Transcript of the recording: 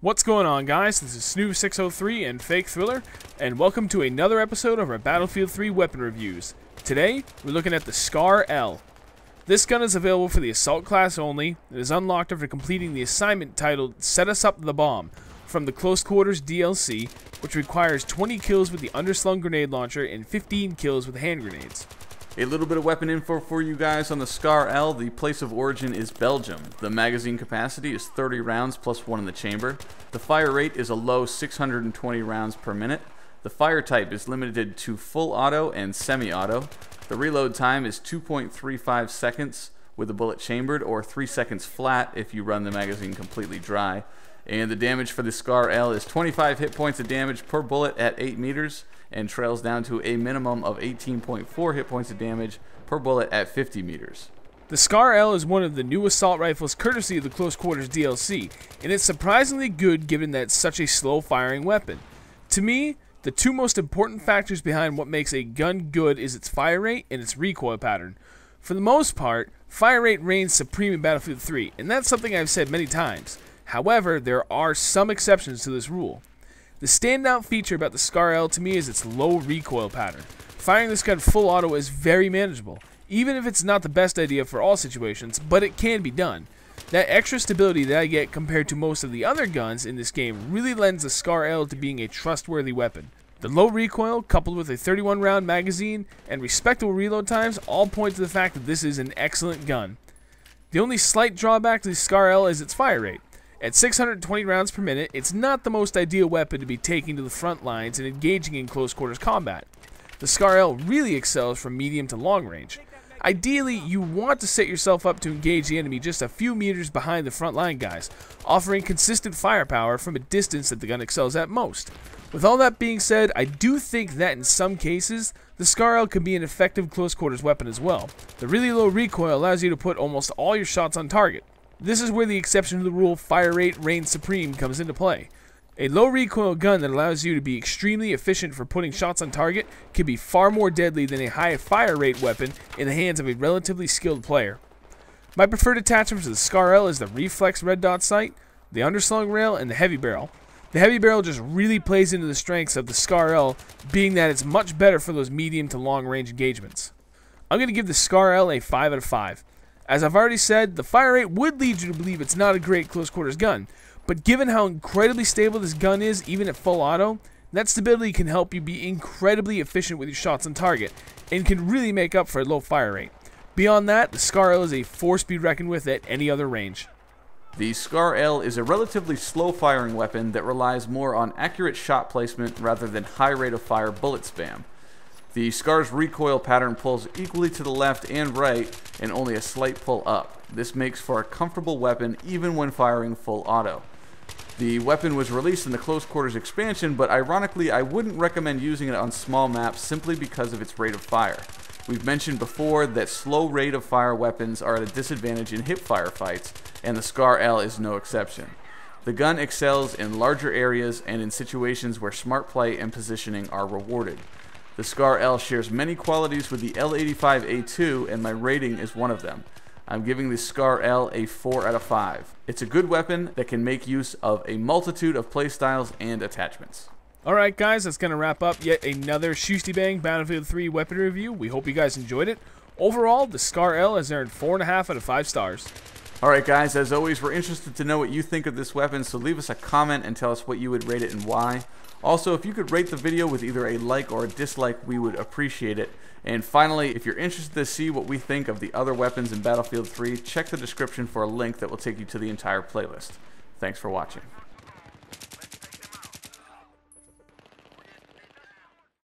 What's going on, guys? This is Snoo603 and Fake Thriller, and welcome to another episode of our Battlefield 3 weapon reviews. Today, we're looking at the Scar L. This gun is available for the Assault class only. It is unlocked after completing the assignment titled Set Us Up the Bomb from the Close Quarters DLC, which requires 20 kills with the underslung grenade launcher and 15 kills with hand grenades. A little bit of weapon info for you guys on the Scar L. The place of origin is Belgium. The magazine capacity is 30 rounds plus 1 in the chamber. The fire rate is a low 620 rounds per minute. The fire type is limited to full auto and semi-auto. The reload time is 2.35 seconds with the bullet chambered, or 3 seconds flat if you run the magazine completely dry. And the damage for the Scar L is 25 hit points of damage per bullet at 8 meters and trails down to a minimum of 18.4 hit points of damage per bullet at 50 meters. The Scar L is one of the new assault rifles courtesy of the Close Quarters DLC, and it's surprisingly good given that it's such a slow firing weapon. To me, the two most important factors behind what makes a gun good is its fire rate and its recoil pattern. For the most part, fire rate reigns supreme in Battlefield 3, and that's something I've said many times. However, there are some exceptions to this rule. The standout feature about the Scar L to me is its low recoil pattern. Firing this gun full auto is very manageable, even if it's not the best idea for all situations, but it can be done. That extra stability that I get compared to most of the other guns in this game really lends the Scar L to being a trustworthy weapon. The low recoil, coupled with a 31 round magazine and respectable reload times, all point to the fact that this is an excellent gun. The only slight drawback to the Scar L is its fire rate. At 620 rounds per minute, it's not the most ideal weapon to be taking to the front lines and engaging in close quarters combat. The Scar L really excels from medium to long range. Ideally, you want to set yourself up to engage the enemy just a few meters behind the front line guys, offering consistent firepower from a distance that the gun excels at most. With all that being said, I do think that in some cases, the Scar L can be an effective close quarters weapon as well. The really low recoil allows you to put almost all your shots on target. This is where the exception to the rule fire rate reigns supreme comes into play. A low recoil gun that allows you to be extremely efficient for putting shots on target can be far more deadly than a high fire rate weapon in the hands of a relatively skilled player. My preferred attachment for the Scar L is the reflex red dot sight, the underslung rail, and the heavy barrel. The heavy barrel just really plays into the strengths of the Scar L, being that it's much better for those medium to long range engagements. I'm going to give the Scar L a 5 out of 5. As I've already said, the fire rate would lead you to believe it's not a great close quarters gun, but given how incredibly stable this gun is, even at full auto, that stability can help you be incredibly efficient with your shots on target, and can really make up for a low fire rate. Beyond that, the Scar L is a force to be reckoned with at any other range. The Scar L is a relatively slow firing weapon that relies more on accurate shot placement rather than high rate of fire bullet spam. The Scar's recoil pattern pulls equally to the left and right, and only a slight pull up. This makes for a comfortable weapon even when firing full auto. The weapon was released in the Close Quarters expansion, but ironically I wouldn't recommend using it on small maps simply because of its rate of fire. We've mentioned before that slow rate of fire weapons are at a disadvantage in hipfire fights, and the Scar L is no exception. The gun excels in larger areas and in situations where smart play and positioning are rewarded. The Scar L shares many qualities with the L85A2, and my rating is one of them. I'm giving the Scar L a 4 out of 5. It's a good weapon that can make use of a multitude of playstyles and attachments. Alright guys, that's going to wrap up yet another Shustybang Battlefield 3 weapon review. We hope you guys enjoyed it. Overall, the Scar L has earned 4.5 out of 5 stars. Alright guys, as always, we're interested to know what you think of this weapon, so leave us a comment and tell us what you would rate it and why. Also, if you could rate the video with either a like or a dislike, we would appreciate it. And finally, if you're interested to see what we think of the other weapons in Battlefield 3, check the description for a link that will take you to the entire playlist. Thanks for watching.